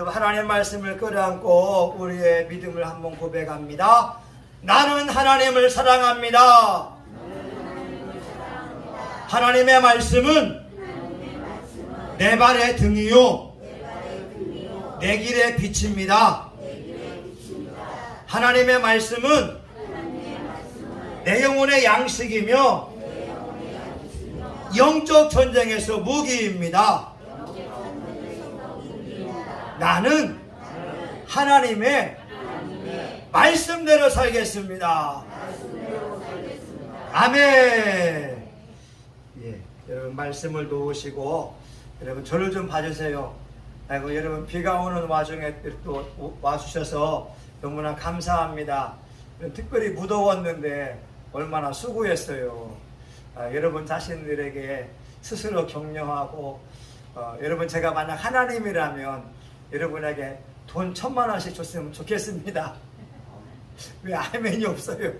하나님의 말씀을 끌어안고 우리의 믿음을 한번 고백합니다. 나는 하나님을 사랑합니다. 하나님의 말씀은 내 발의 등이요 내 길의 빛입니다. 하나님의 말씀은 내 영혼의 양식이며 영적 전쟁에서 무기입니다. 나는 하나님의 말씀대로 살겠습니다. 아멘. 예, 여러분 말씀을 놓으시고 여러분 저를 좀 봐주세요. 아이고, 여러분 비가 오는 와중에 또 와주셔서 너무나 감사합니다. 특별히 무더웠는데 얼마나 수고했어요. 여러분 자신들에게 스스로 격려하고 여러분 제가 만약 하나님이라면 여러분에게 돈 1,000,000원씩 줬으면 좋겠습니다. 왜 아멘이 없어요?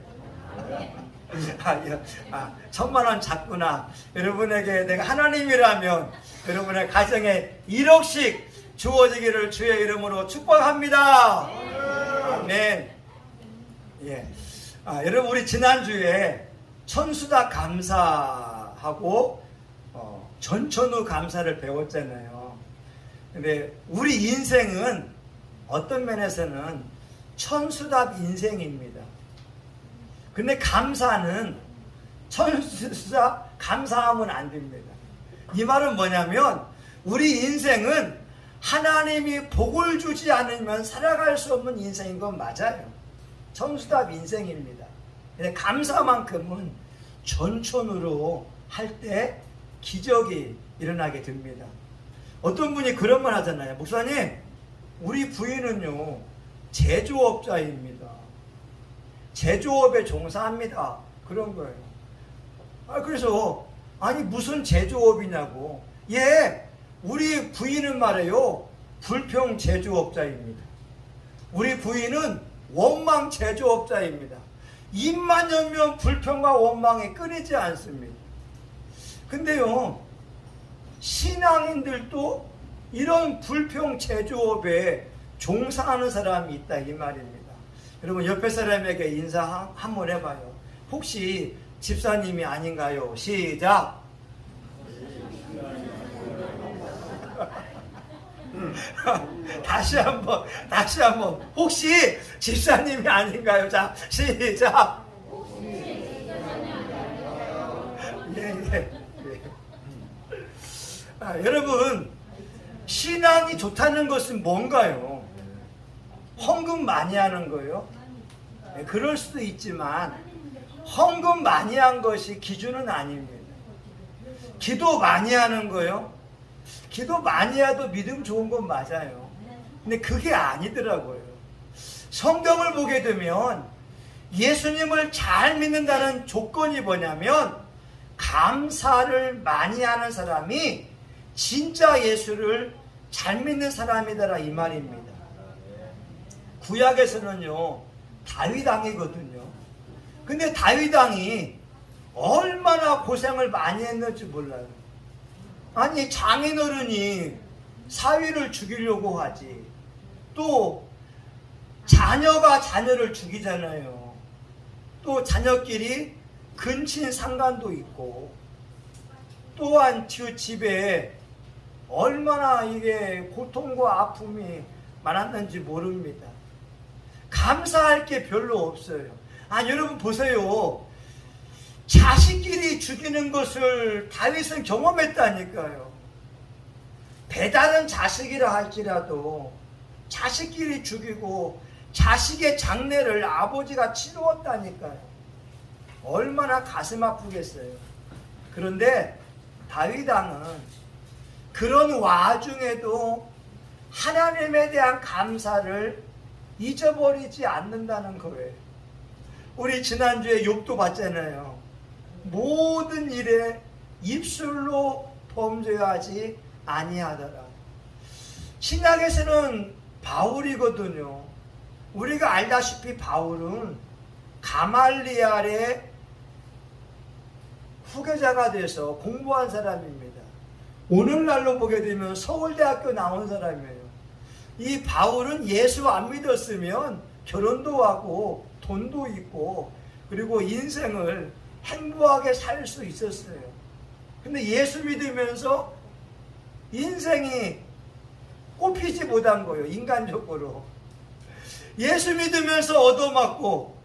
1,000,000원 작구나. 여러분에게 내가 하나님이라면 여러분의 가정에 1억씩 주어지기를 주의 이름으로 축복합니다. 아멘. 예. 여러분 우리 지난주에 천수다 감사하고 전천후 감사를 배웠잖아요. 근데 우리 인생은 어떤 면에서는 천수답 인생입니다. 근데 감사는 천수답 감사하면 안 됩니다. 이 말은 뭐냐면 우리 인생은 하나님이 복을 주지 않으면 살아갈 수 없는 인생인 건 맞아요. 천수답 인생입니다. 근데 감사만큼은 전천후로 할 때 기적이 일어나게 됩니다. 어떤 분이 그런 말 하잖아요. 목사님, 우리 부인은요 제조업자입니다. 제조업에 종사합니다. 그런 거예요. 그래서 아니 무슨 제조업이냐고. 예, 우리 부인은 말이에요 불평 제조업자입니다. 우리 부인은 원망 제조업자입니다. 입만 열면 불평과 원망이 끊이지 않습니다. 근데요 신앙인들도 이런 불평 제조업에 종사하는 사람이 있다 이 말입니다. 여러분 옆에 사람에게 인사 한번 해봐요. 혹시 집사님이 아닌가요? 시작. 다시 한번 혹시 집사님이 아닌가요? 자 시작. 예. 여러분 신앙이 좋다는 것은 뭔가요? 헌금 많이 하는 거요? 그럴 수도 있지만 헌금 많이 한 것이 기준은 아닙니다. 기도 많이 하는 거요? 기도 많이 해도 믿음 좋은 건 맞아요. 근데 그게 아니더라고요. 성경을 보게 되면 예수님을 잘 믿는다는 조건이 뭐냐면 감사를 많이 하는 사람이 진짜 예수를 잘 믿는 사람이더라 이 말입니다. 구약에서는요 다윗 왕이거든요. 근데 다윗 왕이 얼마나 고생을 많이 했는지 몰라요. 아니 장인어른이 사위를 죽이려고 하지, 또 자녀가 자녀를 죽이잖아요. 또 자녀끼리 근친 상간도 있고, 또한 집에 얼마나 이게 고통과 아픔이 많았는지 모릅니다. 감사할 게 별로 없어요. 여러분 보세요. 자식끼리 죽이는 것을 다윗은 경험했다니까요. 배다른 자식이라 할지라도 자식끼리 죽이고 자식의 장례를 아버지가 치루었다니까요. 얼마나 가슴 아프겠어요. 그런데 다윗 왕은 그런 와중에도 하나님에 대한 감사를 잊어버리지 않는다는 거예요. 우리 지난주에 욥도 봤잖아요. 모든 일에 입술로 범죄하지 아니하더라. 신약에서는 바울이거든요. 우리가 알다시피 바울은 가말리알의 후계자가 돼서 공부한 사람입니다. 오늘날로 보게 되면 서울대학교 나온 사람이에요. 이 바울은 예수 안 믿었으면 결혼도 하고 돈도 있고 그리고 인생을 행복하게 살 수 있었어요. 근데 예수 믿으면서 인생이 꼽히지 못한 거예요. 인간적으로. 예수 믿으면서 얻어맞고,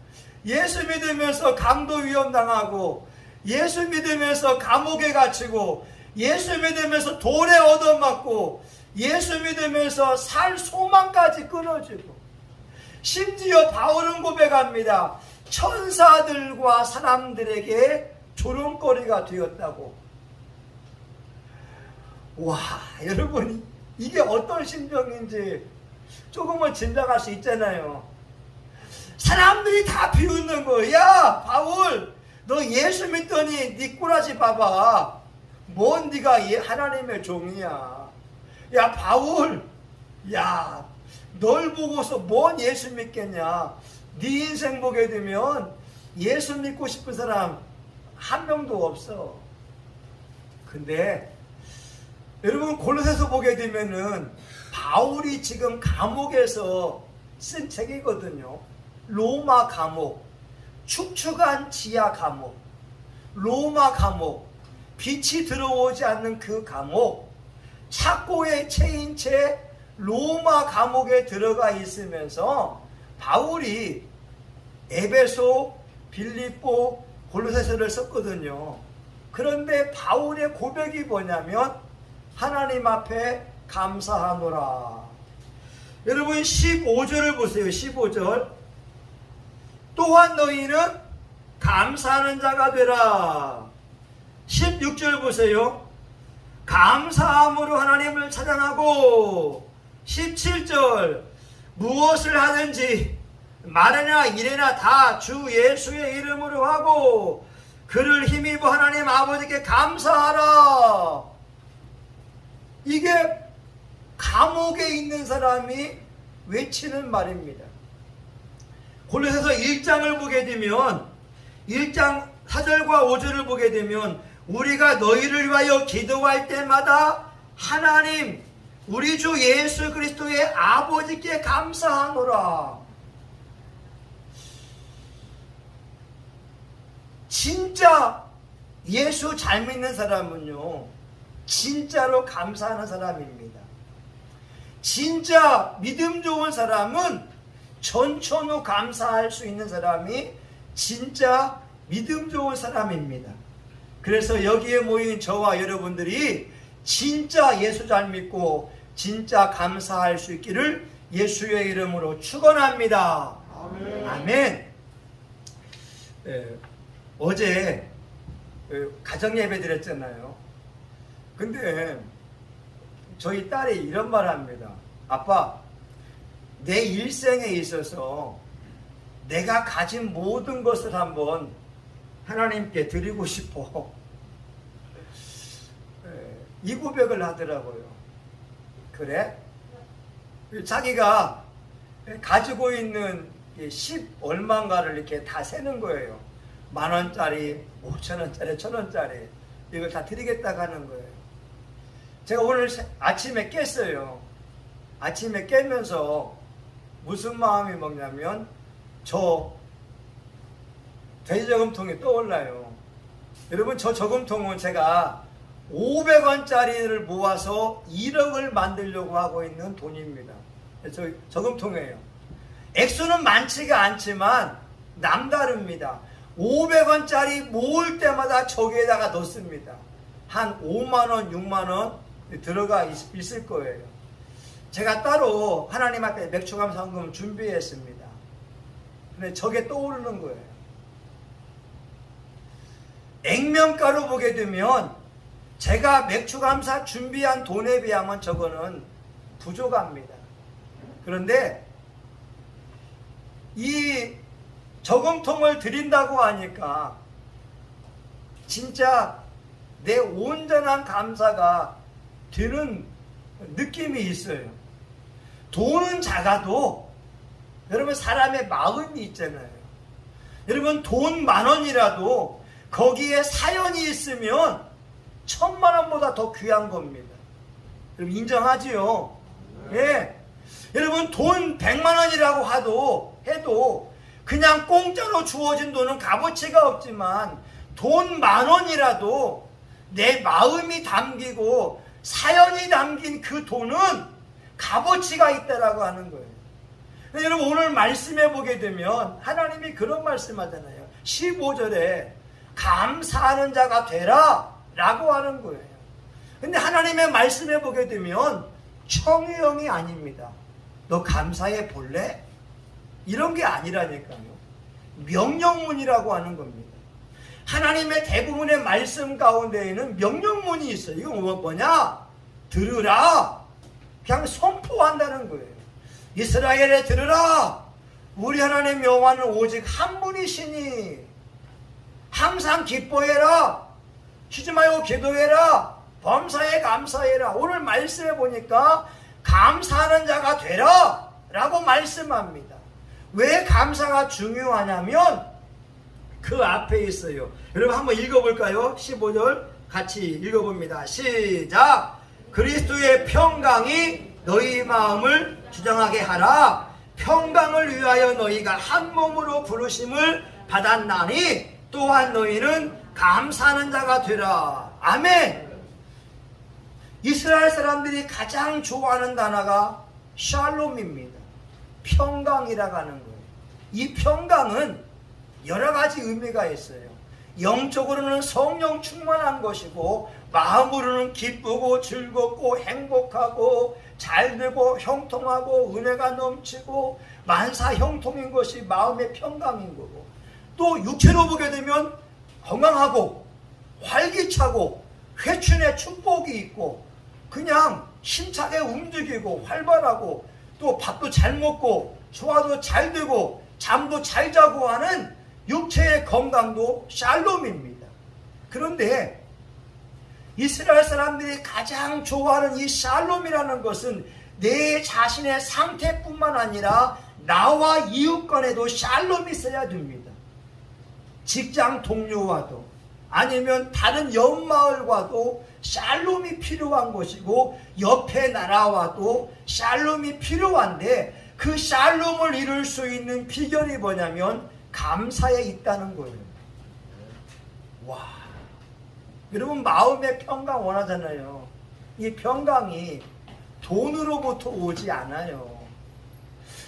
예수 믿으면서 강도 위험 당하고, 예수 믿으면서 감옥에 갇히고, 예수 믿으면서 돌에 얻어맞고, 예수 믿으면서 살 소망까지 끊어지고, 심지어 바울은 고백합니다. 천사들과 사람들에게 조롱거리가 되었다고. 와, 여러분, 이게 어떤 심정인지 조금은 짐작할 수 있잖아요. 사람들이 다 비웃는 거예요. 야, 바울, 너 예수 믿더니 네 꼬라지 봐봐. 뭔 네가 하나님의 종이야. 야, 바울, 야, 널 보고서 뭔 예수 믿겠냐. 네 인생 보게 되면 예수 믿고 싶은 사람 한 명도 없어. 근데 여러분 골로새서 보게 되면은 바울이 지금 감옥에서 쓴 책이거든요. 로마 감옥, 축축한 지하 감옥, 로마 감옥, 빛이 들어오지 않는 그 감옥, 착고에 채인 채 로마 감옥에 들어가 있으면서 바울이 에베소, 빌립보, 골로새서를 썼거든요. 그런데 바울의 고백이 뭐냐면 하나님 앞에 감사하노라. 여러분 15절을 보세요. 15절. 또한 너희는 감사하는 자가 되라. 16절 보세요. 감사함으로 하나님을 찬양하고. 17절. 무엇을 하든지 말이나 일이나 다 주 예수의 이름으로 하고 그를 힘입어 하나님 아버지께 감사하라. 이게 감옥에 있는 사람이 외치는 말입니다. 골로새서 1장을 보게 되면 1장 4절과 5절을 보게 되면 우리가 너희를 위하여 기도할 때마다 하나님 우리 주 예수 그리스도의 아버지께 감사하노라. 진짜 예수 잘 믿는 사람은요, 진짜로 감사하는 사람입니다. 진짜 믿음 좋은 사람은 전천후 감사할 수 있는 사람이 진짜 믿음 좋은 사람입니다. 그래서 여기에 모인 저와 여러분들이 진짜 예수 잘 믿고 진짜 감사할 수 있기를 예수의 이름으로 축원합니다. 아멘. 아멘. 어제 가정예배 드렸잖아요. 근데 저희 딸이 이런 말 합니다. 아빠, 내 일생에 있어서 내가 가진 모든 것을 한번 하나님께 드리고 싶어. 이 고백을 하더라고요. 그래? 자기가 가지고 있는 10 얼마인가를 이렇게 다 세는 거예요. 10,000원짜리, 5,000원짜리, 1,000원짜리 이걸 다 드리겠다고 하는 거예요. 제가 오늘 아침에 깼어요. 아침에 깨면서 무슨 마음이 먹냐면 저 돼지저금통이 떠올라요. 여러분 저 저금통은 제가 500원짜리를 모아서 1억을 만들려고 하고 있는 돈입니다. 저 저금통이에요. 액수는 많지가 않지만 남다릅니다. 500원짜리 모을 때마다 저기에다가 넣습니다. 한 5만원, 6만원 들어가 있을 거예요. 제가 따로 하나님 앞에 맥주감사헌금을 준비했습니다. 근데 저게 떠오르는 거예요. 액면가로 보게 되면 제가 맥주감사 준비한 돈에 비하면 저거는 부족합니다. 그런데 이 저금통을 드린다고 하니까 진짜 내 온전한 감사가 되는 느낌이 있어요. 돈은 작아도 여러분 사람의 마음이 있잖아요. 여러분 돈 10,000원이라도 거기에 사연이 있으면 1,000,000원보다 더 귀한 겁니다. 여러분 인정하지요? 예. 여러분 돈 100만 원이라고 해도 그냥 공짜로 주어진 돈은 값어치가 없지만 돈 10,000원이라도 내 마음이 담기고 사연이 담긴 그 돈은 값어치가 있다라고 하는 거예요. 여러분 오늘 말씀해 보게 되면 하나님이 그런 말씀하잖아요. 15절에 감사하는 자가 되라 라고 하는 거예요. 근데 하나님의 말씀해 보게 되면 청유형이 아닙니다. 너 감사해 볼래? 이런 게 아니라니까요. 명령문이라고 하는 겁니다. 하나님의 대부분의 말씀 가운데에는 명령문이 있어요. 이건 뭐냐? 들으라. 그냥 선포한다는 거예요. 이스라엘에 들으라. 우리 하나님 여호와는 오직 한 분이시니 항상 기뻐해라. 쉬지 말고 기도해라. 범사에 감사해라. 오늘 말씀해 보니까 감사하는 자가 되라 라고 말씀합니다. 왜 감사가 중요하냐면 그 앞에 있어요. 여러분 한번 읽어볼까요? 15절 같이 읽어봅니다. 시작. 그리스도의 평강이 너희 마음을 주장하게 하라. 평강을 위하여 너희가 한 몸으로 부르심을 받았나니 또한 너희는 감사하는 자가 되라. 아멘. 이스라엘 사람들이 가장 좋아하는 단어가 샬롬입니다. 평강이라고 하는 거예요. 이 평강은 여러 가지 의미가 있어요. 영적으로는 성령 충만한 것이고 마음으로는 기쁘고 즐겁고 행복하고 잘되고 형통하고 은혜가 넘치고 만사 형통인 것이 마음의 평강인 거고, 또 육체로 보게 되면 건강하고 활기차고 회춘의 축복이 있고 그냥 힘차게 움직이고 활발하고 또 밥도 잘 먹고 소화도 잘 되고 잠도 잘 자고 하는 육체의 건강도 샬롬입니다. 그런데 이스라엘 사람들이 가장 좋아하는 이 샬롬이라는 것은 내 자신의 상태뿐만 아니라 나와 이웃 간에도 샬롬이 있어야 됩니다. 직장 동료와도 아니면 다른 옆마을과도 샬롬이 필요한 것이고 옆에 나라와도 샬롬이 필요한데 그 샬롬을 이룰 수 있는 비결이 뭐냐면 감사에 있다는 거예요. 와, 여러분 마음의 평강 원하잖아요. 이 평강이 돈으로부터 오지 않아요.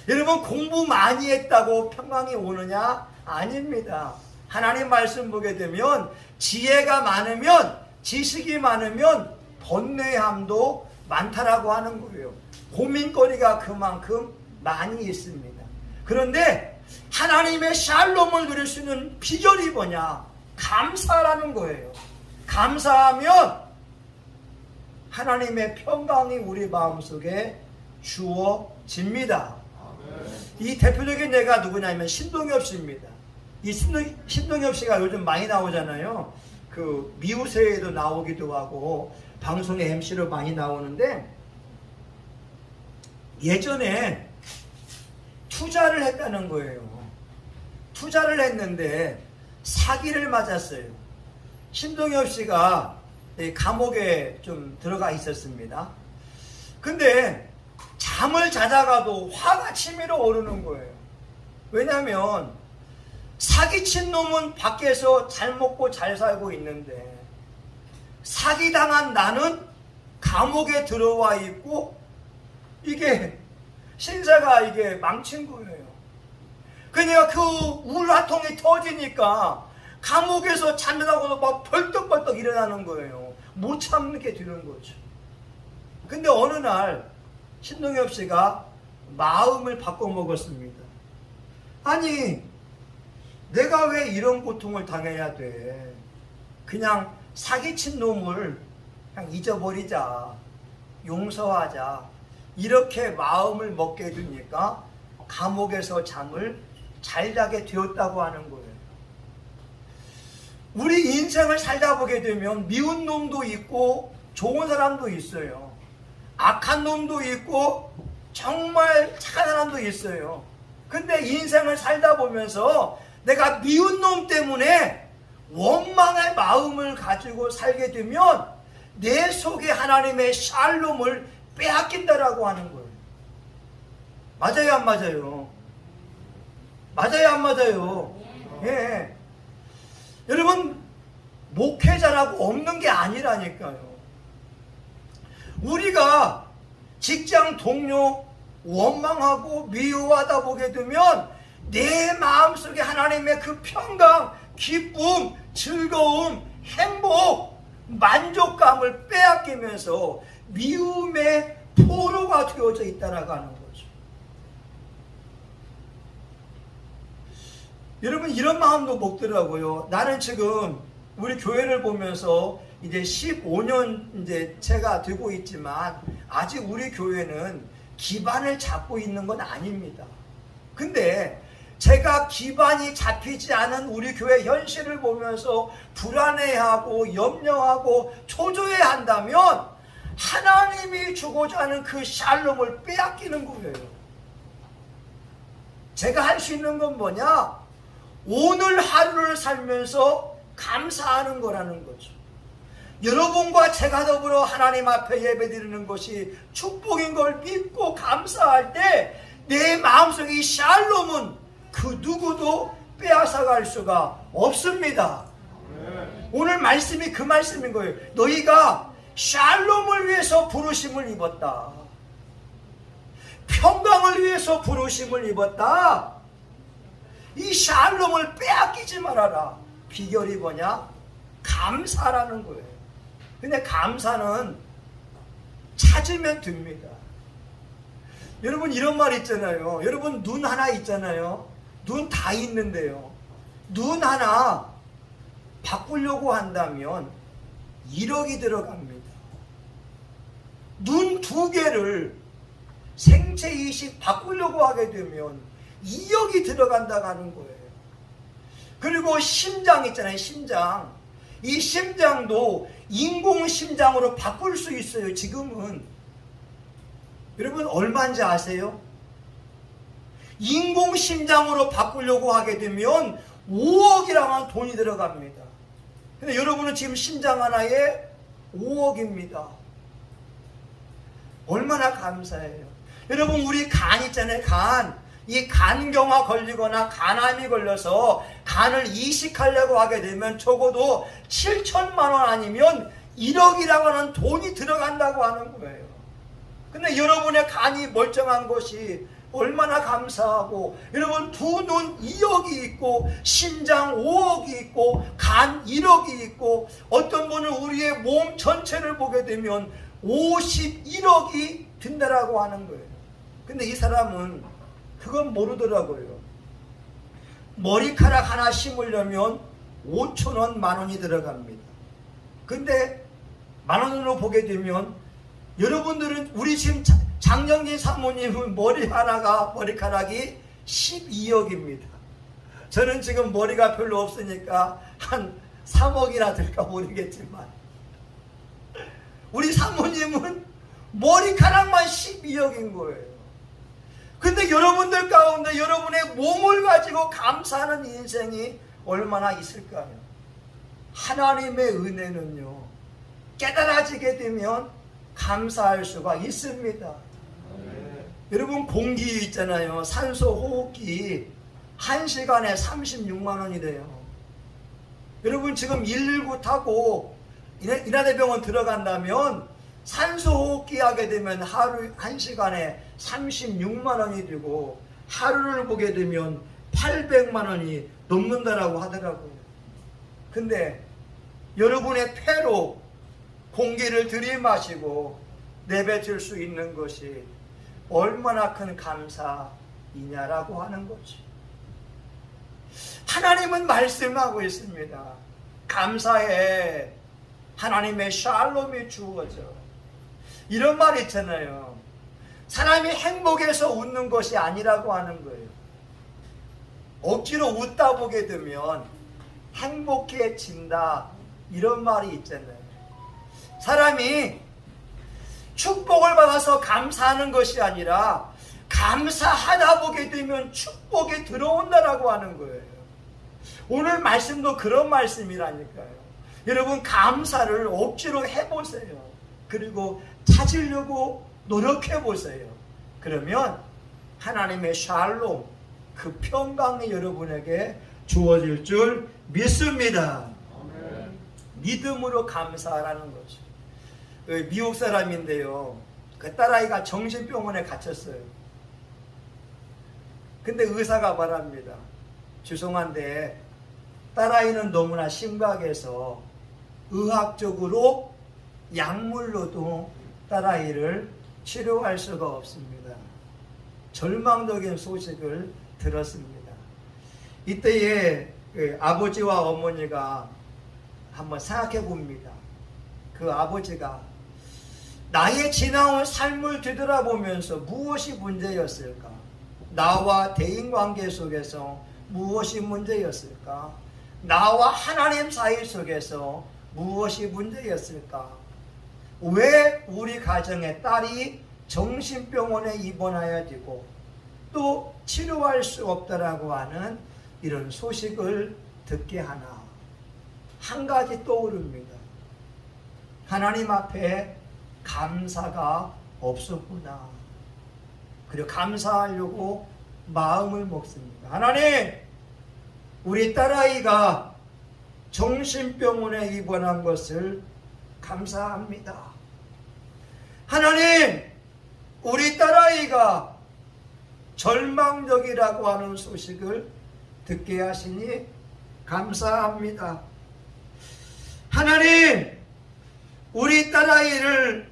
여러분 공부 많이 했다고 평강이 오느냐? 아닙니다. 하나님 말씀 보게 되면 지혜가 많으면 지식이 많으면 번뇌함도 많다라고 하는 거예요. 고민거리가 그만큼 많이 있습니다. 그런데 하나님의 샬롬을 누릴 수 있는 비결이 뭐냐? 감사라는 거예요. 감사하면 하나님의 평강이 우리 마음속에 주어집니다. 이 대표적인 예가 누구냐면 신동엽 씨입니다. 이 신동엽 씨가 요즘 많이 나오잖아요. 그 미우새에도 나오기도 하고 방송에 MC로 많이 나오는데 예전에 투자를 했다는 거예요. 투자를 했는데 사기를 맞았어요. 신동엽 씨가 감옥에 좀 들어가 있었습니다. 근데 잠을 자다가도 화가 치밀어 오르는 거예요. 왜냐하면 사기친 놈은 밖에서 잘 먹고 잘 살고 있는데 사기당한 나는 감옥에 들어와 있고 이게 신세가 이게 망친 거예요. 그러니까 그 울화통이 터지니까 감옥에서 잠자다가도 막 벌떡벌떡 일어나는 거예요. 못 참게 되는 거죠. 근데 어느 날 신동엽 씨가 마음을 바꿔먹었습니다. 아니 내가 왜 이런 고통을 당해야 돼? 그냥 사기친 놈을 그냥 잊어버리자, 용서하자, 이렇게 마음을 먹게 되니까 감옥에서 잠을 잘 자게 되었다고 하는 거예요. 우리 인생을 살다 보게 되면 미운 놈도 있고 좋은 사람도 있어요. 악한 놈도 있고 정말 착한 사람도 있어요. 근데 인생을 살다 보면서 내가 미운 놈 때문에 원망의 마음을 가지고 살게 되면 내 속에 하나님의 샬롬을 빼앗긴다라고 하는 거예요. 맞아요, 안 맞아요? 맞아요, 안 맞아요? 예. 여러분, 목회자라고 없는 게 아니라니까요. 우리가 직장 동료 원망하고 미워하다 보게 되면 내 마음속에 하나님의 그 평강, 기쁨, 즐거움, 행복, 만족감을 빼앗기면서 미움의 포로가 되어져 있다는 거죠. 여러분, 이런 마음도 먹더라고요. 나는 지금 우리 교회를 보면서 이제 15년 이제 제가 되고 있지만 아직 우리 교회는 기반을 잡고 있는 건 아닙니다. 근데 제가 기반이 잡히지 않은 우리 교회 현실을 보면서 불안해하고 염려하고 초조해한다면 하나님이 주고자 하는 그 샬롬을 빼앗기는 거예요. 제가 할 수 있는 건 뭐냐? 오늘 하루를 살면서 감사하는 거라는 거죠. 여러분과 제가 더불어 하나님 앞에 예배드리는 것이 축복인 걸 믿고 감사할 때 내 마음속에 이 샬롬은 그 누구도 빼앗아갈 수가 없습니다. 오늘 말씀이 그 말씀인 거예요. 너희가 샬롬을 위해서 부르심을 입었다. 평강을 위해서 부르심을 입었다. 이 샬롬을 빼앗기지 말아라. 비결이 뭐냐? 감사라는 거예요. 근데 감사는 찾으면 됩니다. 여러분, 이런 말 있잖아요. 여러분, 눈 하나 있잖아요. 눈 다 있는데요. 눈 하나 바꾸려고 한다면 1억이 들어갑니다. 눈 2개를 생체 이식 바꾸려고 하게 되면 2억이 들어간다고 하는 거예요. 그리고 심장 있잖아요. 심장. 이 심장도 인공심장으로 바꿀 수 있어요. 지금은. 여러분, 얼마인지 아세요? 인공심장으로 바꾸려고 하게 되면 5억이라는 돈이 들어갑니다. 근데 여러분은 지금 심장 하나에 5억입니다. 얼마나 감사해요. 여러분, 우리 간 있잖아요. 간. 이 간경화 걸리거나 간암이 걸려서 간을 이식하려고 하게 되면 적어도 7천만 원 아니면 1억이라고 하는 돈이 들어간다고 하는 거예요. 근데 여러분의 간이 멀쩡한 것이 얼마나 감사하고, 여러분 두 눈 2억이 있고 심장 5억이 있고 간 1억이 있고, 어떤 분은 우리의 몸 전체를 보게 되면 51억이 든다라고 하는 거예요. 근데 이 사람은 그건 모르더라고요. 머리카락 하나 심으려면 5천원, 만원이 들어갑니다. 근데 만원으로 보게 되면, 여러분들은, 우리 지금 장정진 사모님은 머리카락이 12억입니다. 저는 지금 머리가 별로 없으니까 한 3억이나 될까 모르겠지만, 우리 사모님은 머리카락만 12억인 거예요. 근데 여러분들 가운데 여러분의 몸을 가지고 감사하는 인생이 얼마나 있을까요? 하나님의 은혜는요, 깨달아지게 되면 감사할 수가 있습니다. 여러분, 공기 있잖아요. 산소 호흡기 1시간에 36만 원이래요. 여러분, 지금 119 타고 인하대병원 들어간다면 산소 호흡기 하게 되면 하루 1시간에 36만 원이 되고, 하루를 보게 되면 800만 원이 넘는다라고 하더라고요. 근데 여러분의 폐로 공기를 들이마시고 내뱉을 수 있는 것이 얼마나 큰 감사이냐라고 하는 거죠. 하나님은 말씀하고 있습니다. 감사해. 하나님의 샬롬이 주어져. 이런 말 있잖아요. 사람이 행복해서 웃는 것이 아니라고 하는 거예요. 억지로 웃다 보게 되면 행복해진다, 이런 말이 있잖아요. 사람이 축복을 받아서 감사하는 것이 아니라 감사하다 보게 되면 축복이 들어온다라고 하는 거예요. 오늘 말씀도 그런 말씀이라니까요. 여러분, 감사를 억지로 해보세요. 그리고 찾으려고 노력해보세요. 그러면 하나님의 샬롬, 그 평강이 여러분에게 주어질 줄 믿습니다. 믿음으로 감사하라는 거죠. 미국 사람인데요, 그 딸아이가 정신병원에 갇혔어요. 근데 의사가 말합니다. 죄송한데 딸아이는 너무나 심각해서 의학적으로 약물로도 딸아이를 치료할 수가 없습니다. 절망적인 소식을 들었습니다. 이때에 아버지와 어머니가 한번 생각해 봅니다. 그 아버지가 나의 지나온 삶을 되돌아보면서 무엇이 문제였을까? 나와 대인관계 속에서 무엇이 문제였을까? 나와 하나님 사이 속에서 무엇이 문제였을까? 왜 우리 가정의 딸이 정신병원에 입원해야 되고 또 치료할 수 없다라고 하는 이런 소식을 듣게 하나? 한 가지 떠오릅니다. 하나님 앞에 감사가 없었구나. 그리고 감사하려고 마음을 먹습니다. 하나님, 우리 딸아이가 정신병원에 입원한 것을 감사합니다. 하나님, 우리 딸아이가 절망적이라고 하는 소식을 듣게 하시니 감사합니다. 하나님, 우리 딸아이를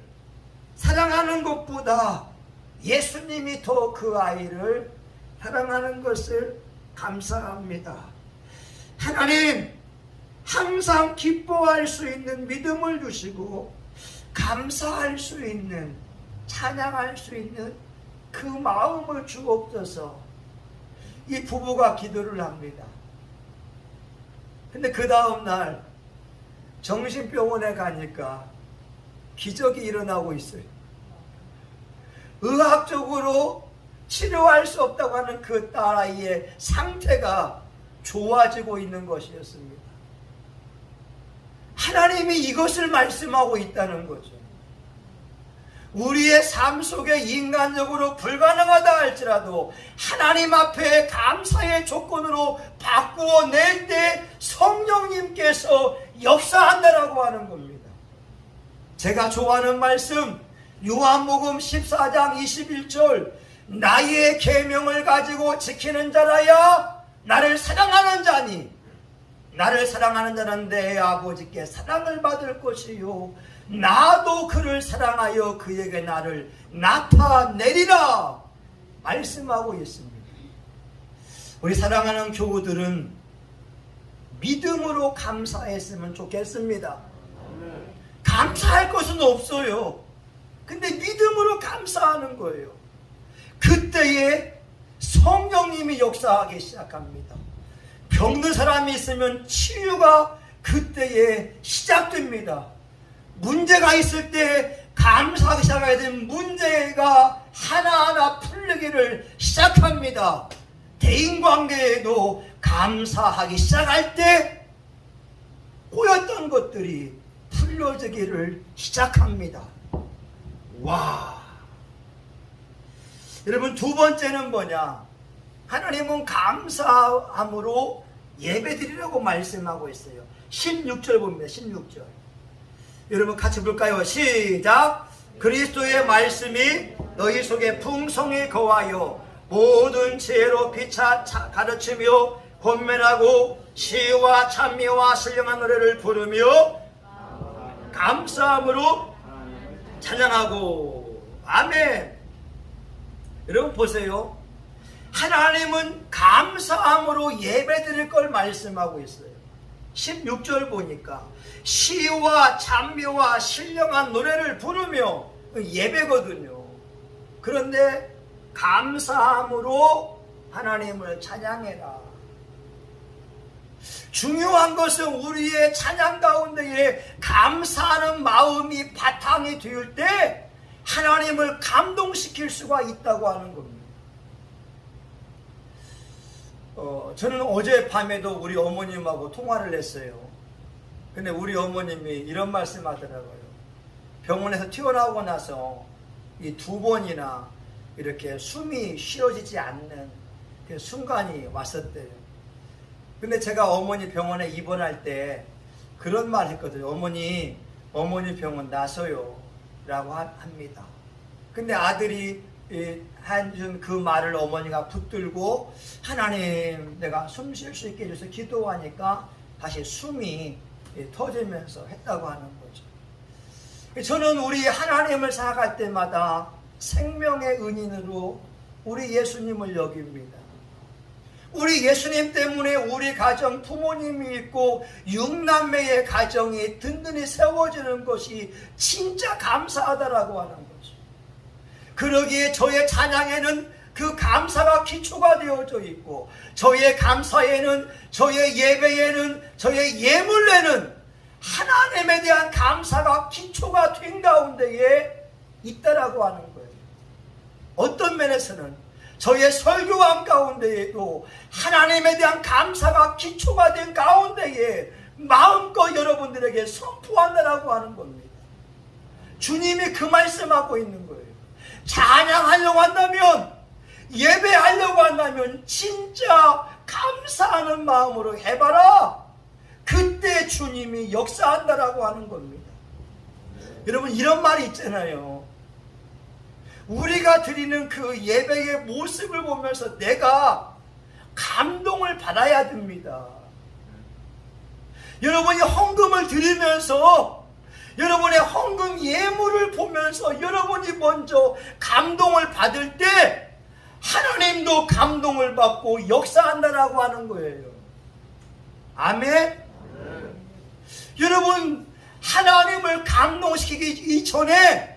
사랑하는 것보다 예수님이 더 그 아이를 사랑하는 것을 감사합니다. 하나님, 항상 기뻐할 수 있는 믿음을 주시고 감사할 수 있는, 찬양할 수 있는 그 마음을 주옵소서. 이 부부가 기도를 합니다. 근데 그 다음날 정신병원에 가니까 기적이 일어나고 있어요. 의학적으로 치료할 수 없다고 하는 그 딸아이의 상태가 좋아지고 있는 것이었습니다. 하나님이 이것을 말씀하고 있다는 거죠. 우리의 삶 속에 인간적으로 불가능하다 할지라도 하나님 앞에 감사의 조건으로 바꾸어 낼 때 성령님께서 역사한다라고 하는 겁니다. 제가 좋아하는 말씀, 요한복음 14장 21절, 나의 계명을 가지고 지키는 자라야 나를 사랑하는 자니, 나를 사랑하는 자는 내 아버지께 사랑을 받을 것이요 나도 그를 사랑하여 그에게 나를 나타내리라 말씀하고 있습니다. 우리 사랑하는 교우들은 믿음으로 감사했으면 좋겠습니다. 감사할 것은 없어요. 근데 믿음으로 감사하는 거예요. 그때에 성령님이 역사하기 시작합니다. 병든 사람이 있으면 치유가 그때에 시작됩니다. 문제가 있을 때 감사하기 시작해야 되는 문제가 하나하나 풀리기를 시작합니다. 대인관계에도 감사하기 시작할 때 꼬였던 것들이 풀려지기를 시작합니다. 와! 여러분, 두 번째는 뭐냐? 하나님은 감사함으로 예배드리라고 말씀하고 있어요. 16절 봅니다. 16절. 여러분 같이 볼까요? 시작! 그리스도의 말씀이 너희 속에 풍성히 거하여 모든 지혜로 피차 가르치며 권면하고 시와 찬미와 신령한 노래를 부르며 감사함으로 찬양하고. 아멘. 여러분 보세요. 하나님은 감사함으로 예배드릴 걸 말씀하고 있어요. 16절 보니까 시와 찬미와 신령한 노래를 부르며 예배거든요. 그런데 감사함으로 하나님을 찬양해라. 중요한 것은 우리의 찬양 가운데에 감사하는 마음이 바탕이 될 때 하나님을 감동시킬 수가 있다고 하는 겁니다. 저는 어젯밤에도 우리 어머님하고 통화를 했어요. 근데 우리 어머님이 이런 말씀 하더라고요. 병원에서 튀어나오고 나서 이 2번이나 이렇게 숨이 쉬어지지 않는 그 순간이 왔었대요. 근데 제가 어머니 병원에 입원할 때 그런 말 했거든요. 어머니 병은 나서요 라고 합니다. 근데 아들이 한 그 말을 어머니가 붙들고 하나님 내가 숨 쉴 수 있게 해줘서 기도하니까 다시 숨이 터지면서 했다고 하는 거죠. 저는 우리 하나님을 생각할 때마다 생명의 은인으로 우리 예수님을 여깁니다. 우리 예수님 때문에 우리 가정 부모님이 있고 6남매의 가정이 든든히 세워지는 것이 진짜 감사하다라고 하는 거죠. 그러기에 저의 찬양에는 그 감사가 기초가 되어져 있고, 저의 감사에는, 저의 예배에는, 저의 예물에는 하나님에 대한 감사가 기초가 된 가운데에 있다라고 하는 거예요. 어떤 면에서는 저의 설교함 가운데에도 하나님에 대한 감사가 기초가 된 가운데에 마음껏 여러분들에게 선포한다라고 하는 겁니다. 주님이 그 말씀하고 있는 거예요. 찬양하려고 한다면, 예배하려고 한다면 진짜 감사하는 마음으로 해봐라. 그때 주님이 역사한다라고 하는 겁니다. 여러분, 이런 말이 있잖아요. 우리가 드리는 그 예배의 모습을 보면서 내가 감동을 받아야 됩니다. 여러분이 헌금을 드리면서 여러분의 헌금 예물을 보면서 여러분이 먼저 감동을 받을 때 하나님도 감동을 받고 역사한다라고 하는 거예요. 아멘? 여러분, 하나님을 감동시키기 이전에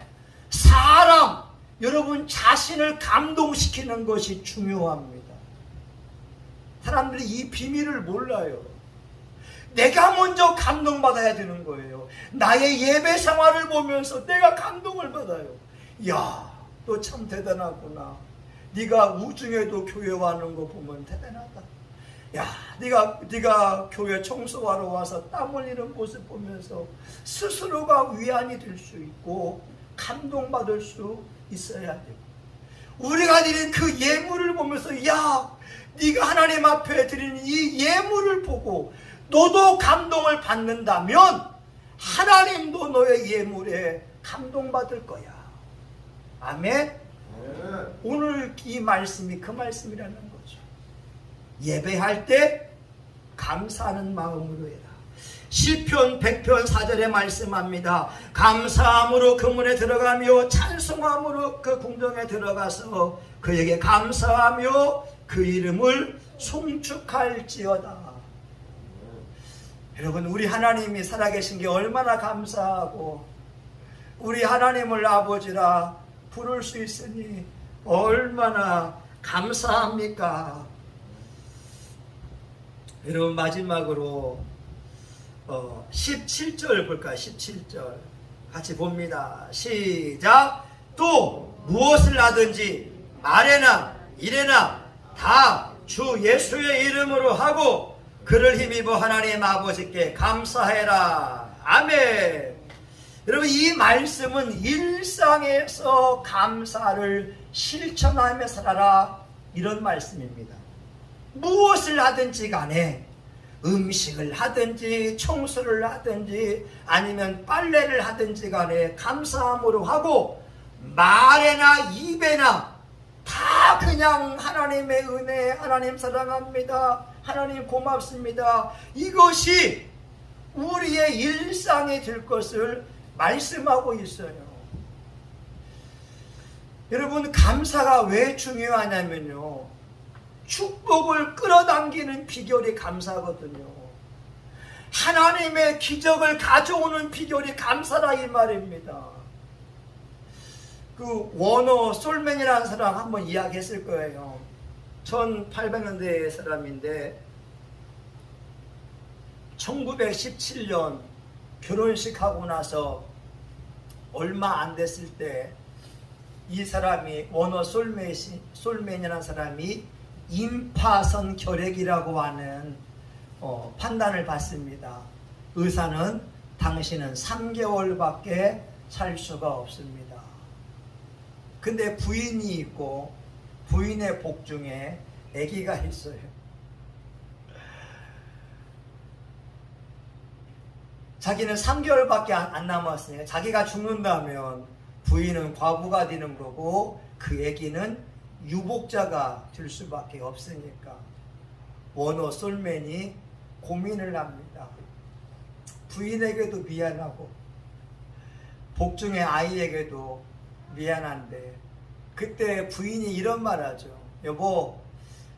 사람, 여러분 자신을 감동시키는 것이 중요합니다. 사람들이 이 비밀을 몰라요. 내가 먼저 감동받아야 되는 거예요. 나의 예배 생활을 보면서 내가 감동을 받아요. 야, 너 참 대단하구나. 네가 우중에도 교회 와는 거 보면 대단하다. 야, 네가 교회 청소하러 와서 땀 흘리는 모습 보면서 스스로가 위안이 될 수 있고 감동받을 수 있어야 돼요. 우리가 드린 그 예물을 보면서 야, 네가 하나님 앞에 드리는 이 예물을 보고 너도 감동을 받는다면 하나님도 너의 예물에 감동받을 거야. 아멘? 오늘 이 말씀이 그 말씀이라는 거죠. 예배할 때 감사하는 마음으로 해라. 시편 100편 4절에 말씀합니다. 감사함으로 그 문에 들어가며 찬송함으로 그 궁정에 들어가서 그에게 감사하며 그 이름을 송축할지어다. 여러분, 우리 하나님이 살아계신 게 얼마나 감사하고 우리 하나님을 아버지라 부를 수 있으니 얼마나 감사합니까? 여러분, 마지막으로 17절 볼까요? 17절 같이 봅니다. 시작. 또 무엇을 하든지 말에나 이래나 다 주 예수의 이름으로 하고 그를 힘입어 하나님 아버지께 감사해라. 아멘. 여러분, 이 말씀은 일상에서 감사를 실천하며 살아라, 이런 말씀입니다. 무엇을 하든지 간에 음식을 하든지 청소를 하든지 아니면 빨래를 하든지 간에 감사함으로 하고 말에나 입에나 다 그냥 하나님의 은혜, 하나님 사랑합니다, 하나님 고맙습니다, 이것이 우리의 일상이 될 것을 말씀하고 있어요. 여러분, 감사가 왜 중요하냐면요, 축복을 끌어당기는 비결이 감사거든요. 하나님의 기적을 가져오는 비결이 감사라, 이 말입니다. 그 워너 솔맨이라는 사람 한번 이야기했을 거예요. 1800년대 사람인데 1917년 결혼식 하고 나서 얼마 안 됐을 때 이 사람이 워너 솔맨이라는 사람이 임파선 결핵이라고 하는 판단을 받습니다. 의사는 당신은 3개월밖에 살 수가 없습니다. 근데 부인이 있고 부인의 복 중에 아기가 있어요. 자기는 3개월밖에 안 남았으니까 자기가 죽는다면 부인은 과부가 되는 거고 그 아기는 유복자가 될 수밖에 없으니까 원어 솔맨이 고민을 합니다. 부인에게도 미안하고 복중의 아이에게도 미안한데 그때 부인이 이런 말 하죠. 여보,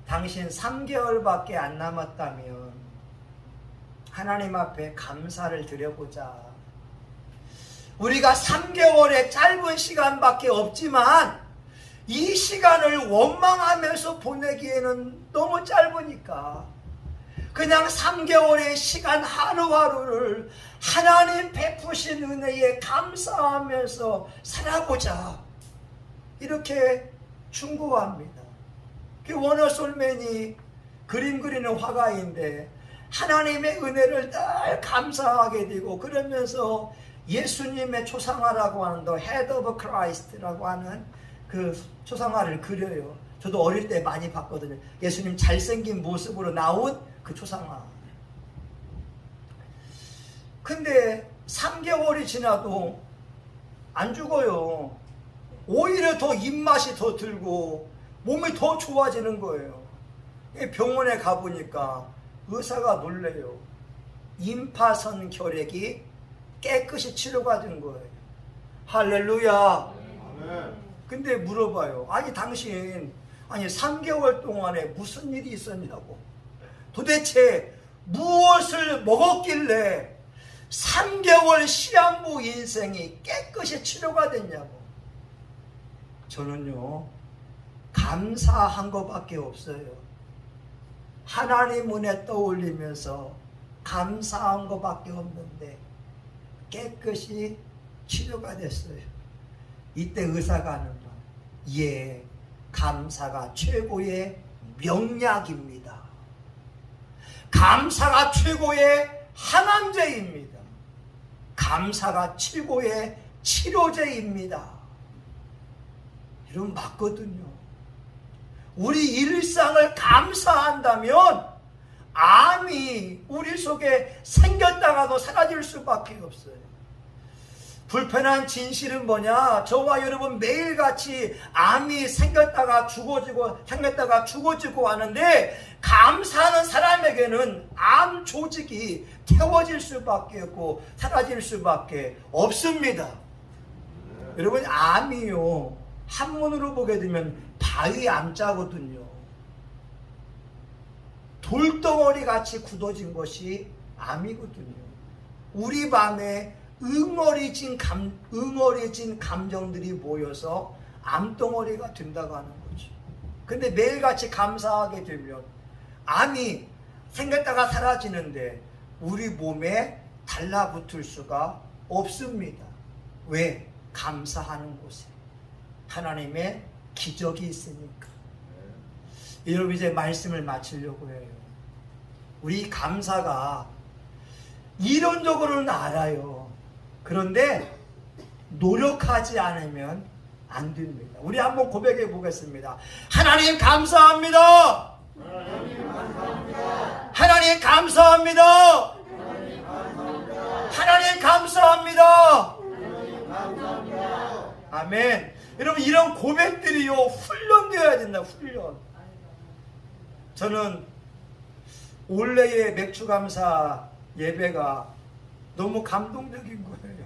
당신 3개월밖에 안 남았다면 하나님 앞에 감사를 드려보자. 우리가 3개월의 짧은 시간밖에 없지만 이 시간을 원망하면서 보내기에는 너무 짧으니까 그냥 3개월의 시간 하루하루를 하나님 베푸신 은혜에 감사하면서 살아보자. 이렇게 충고합니다. 그 워너 솔맨이 그림 그리는 화가인데 하나님의 은혜를 늘 감사하게 되고 그러면서 예수님의 초상화라고 하는 The Head of Christ라고 하는 그 초상화를 그려요. 저도 어릴 때 많이 봤거든요. 예수님 잘생긴 모습으로 나온 그 초상화. 근데 3개월이 지나도 안 죽어요. 오히려 더 입맛이 더 들고 몸이 더 좋아지는 거예요. 병원에 가보니까 의사가 놀래요. 임파선 결핵이 깨끗이 치료가 된 거예요. 할렐루야. 근데 물어봐요. 아니 당신 3개월 동안에 무슨 일이 있었냐고. 도대체 무엇을 먹었길래 3개월 시한부 인생이 깨끗이 치료가 됐냐고. 저는요 감사한 것밖에 없어요. 하나님 은혜 떠올리면서 감사한 것밖에 없는데 깨끗이 치료가 됐어요. 이때 의사가 하는 말, 예, 감사가 최고의 명약입니다. 감사가 최고의 항암제입니다. 감사가 최고의 치료제입니다. 이런 맞거든요. 우리 일상을 감사한다면 암이 우리 속에 생겼다가도 사라질 수밖에 없어요. 불편한 진실은 뭐냐? 저와 여러분 매일같이 암이 생겼다가 죽어지고 하는데 감사하는 사람에게는 암 조직이 태워질 수밖에 없고 사라질 수밖에 없습니다. 여러분 암이요 한문으로 보게 되면 바위 암자거든요. 돌덩어리 같이 굳어진 것이 암이거든요. 우리 밤에 응어리진 감정들이 모여서 암덩어리가 된다고 하는 거죠. 근데 매일같이 감사하게 되면 암이 생겼다가 사라지는데 우리 몸에 달라붙을 수가 없습니다. 왜? 감사하는 곳에 하나님의 기적이 있으니까. 여러분 이제 말씀을 마치려고 해요. 우리 감사가 이론적으로는 알아요. 그런데 노력하지 않으면 안 됩니다. 우리 한번 고백해 보겠습니다. 하나님 감사합니다. 하나님 감사합니다. 하나님 감사합니다. 아멘. 여러분 이런 고백들이요 훈련되어야 된다. 훈련. 저는 올해의 맥주감사 예배가 너무 감동적인 거예요.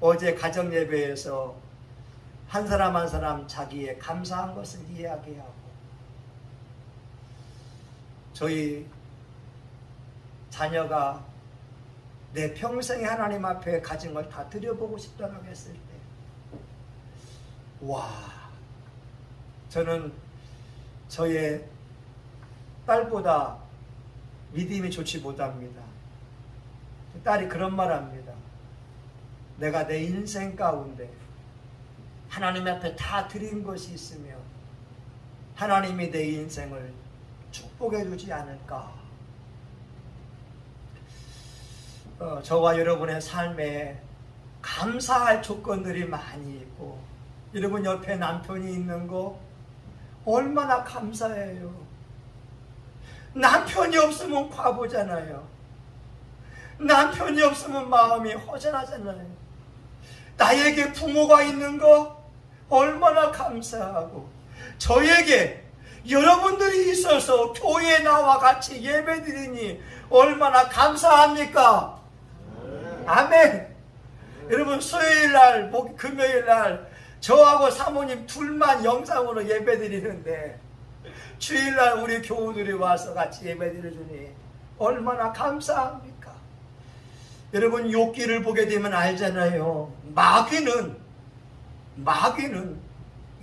어제 가정 예배에서 한 사람 한 사람 자기의 감사한 것을 이야기하고 저희 자녀가 내 평생에 하나님 앞에 가진 걸 다 드려보고 싶다고 했을 때 와, 저는 저의 딸보다 믿음이 좋지 못합니다. 딸이 그런 말 합니다. 내가 내 인생 가운데 하나님 앞에 다 드린 것이 있으며 하나님이 내 인생을 축복해 주지 않을까. 저와 여러분의 삶에 감사할 조건들이 많이 있고 여러분 옆에 남편이 있는 거 얼마나 감사해요. 남편이 없으면 과부잖아요. 남편이 없으면 마음이 허전하잖아요. 나에게 부모가 있는 거 얼마나 감사하고, 저에게 여러분들이 있어서 교회에 나와 같이 예배드리니 얼마나 감사합니까? 아멘. 여러분 수요일날, 금요일날 저하고 사모님 둘만 영상으로 예배드리는데 주일날 우리 교우들이 와서 같이 예배드려주니 얼마나 감사합니까? 여러분 욥기를 보게 되면 알잖아요. 마귀는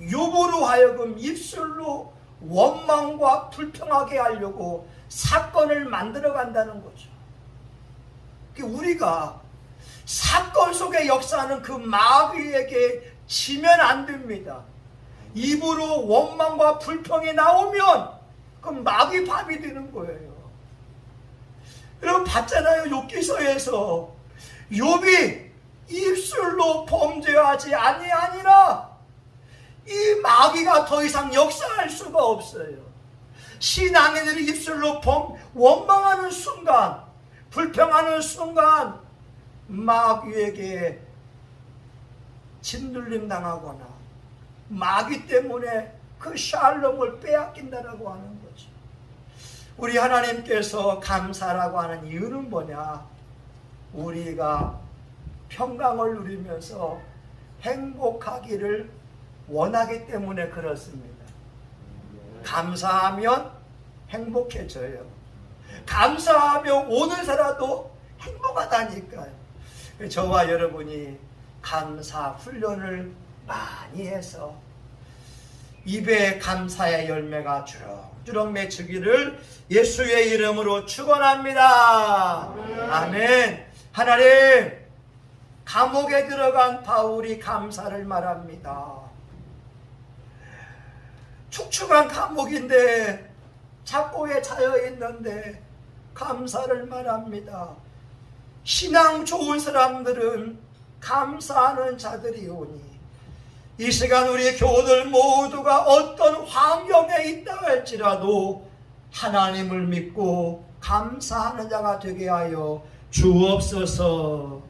욥으로 하여금 입술로 원망과 불평하게 하려고 사건을 만들어 간다는 거죠. 우리가 사건 속에 역사하는 그 마귀에게 지면 안 됩니다. 입으로 원망과 불평이 나오면 그럼 마귀 밥이 되는 거예요. 여러분 봤잖아요. 욥기서에서 욥이 입술로 범죄하지 아니하니라, 이 마귀가 더 이상 역사할 수가 없어요. 신앙인들이 입술로 원망하는 순간, 불평하는 순간 마귀에게 짓눌림 당하거나 마귀 때문에 그 샬롬을 빼앗긴다라고 하는 거죠. 우리 하나님께서 감사라고 하는 이유는 뭐냐? 우리가 평강을 누리면서 행복하기를 원하기 때문에 그렇습니다. 감사하면 행복해져요. 감사하면 오늘 살아도 행복하다니까요. 저와 여러분이 감사 훈련을 많이 해서 입에 감사의 열매가 주렁주렁 맺히기를 예수의 이름으로 축원합니다. 아멘. 하나님, 감옥에 들어간 바울이 감사를 말합니다. 축축한 감옥인데 잡고에 차여 있는데 감사를 말합니다. 신앙 좋은 사람들은 감사하는 자들이오니, 이 시간 우리 교우들 모두가 어떤 환경에 있다 할지라도 하나님을 믿고 감사하는 자가 되게 하여 주옵소서.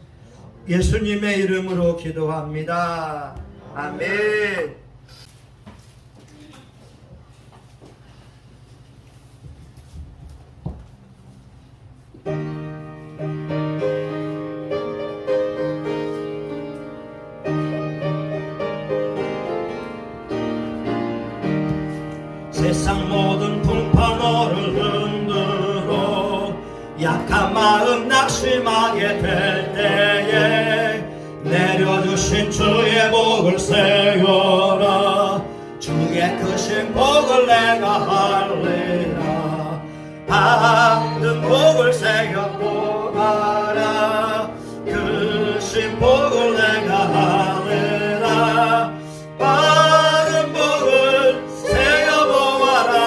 예수님의 이름으로 기도합니다. 아멘. 세상 모든 풍파 너를 흔들어 약한 마음 낙심하게 될 때에 내려주신 주의 복을 세워라. 주의 크신 복을 내가 할래라. 받은 복을 새겨보아라. 크신 복을 내가 할래라. 받은 복을 새겨보아라.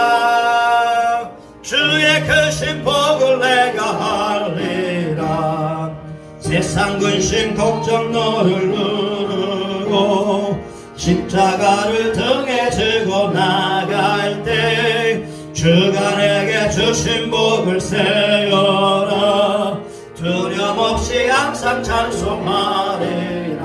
주의 크신 복을 내가 할래라. 세상 근심 걱정 너를 누르고 십자가를 등에 지고 나갈 때 주가 내게 주신 복을 세워라. 두려움없이 항상 찬송하리라.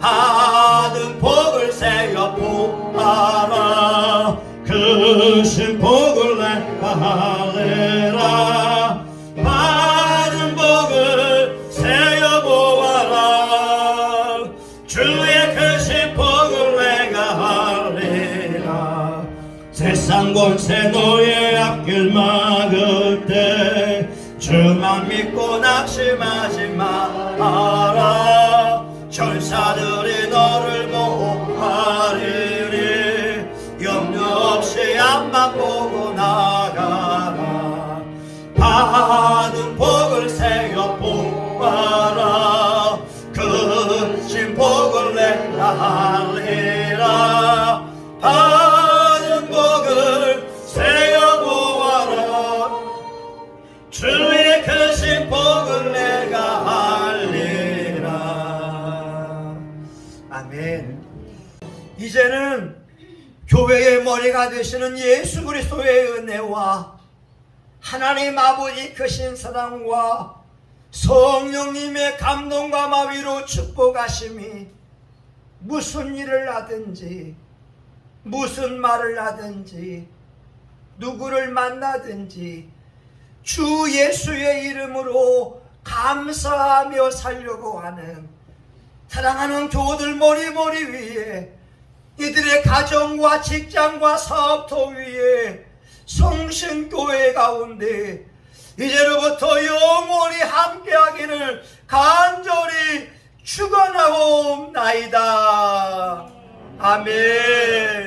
받은 복을 세워 보아라. 크신 복을 내가 할래라. 받은 복을 세워 보아라. 주의 크신 복을 내가 할래라. 세상 권세 너의 앞길 막을 때 주만 믿고 낙심하지 마라. 전사들이 너를 보호하리니 염려 없이 앞만 보고 나가라. 받은 복을 세워 보아라. 크신 복을 내가 할리라. 받은 복을 세워 보아라. 주의 크신 복을 내가 할리라. 아멘. 이제는 교회의 머리가 되시는 예수 그리스도의 은혜와 하나님 아버지 크신 사랑과 성령님의 감동과 마위로 축복하심이 무슨 일을 하든지 무슨 말을 하든지 누구를 만나든지 주 예수의 이름으로 감사하며 살려고 하는 사랑하는 교우들 머리 위에 이들의 가정과 직장과 사업터 위에 성신교회 가운데 이제로부터 영원히 함께하기를 간절히 축원하옵나이다. 아멘.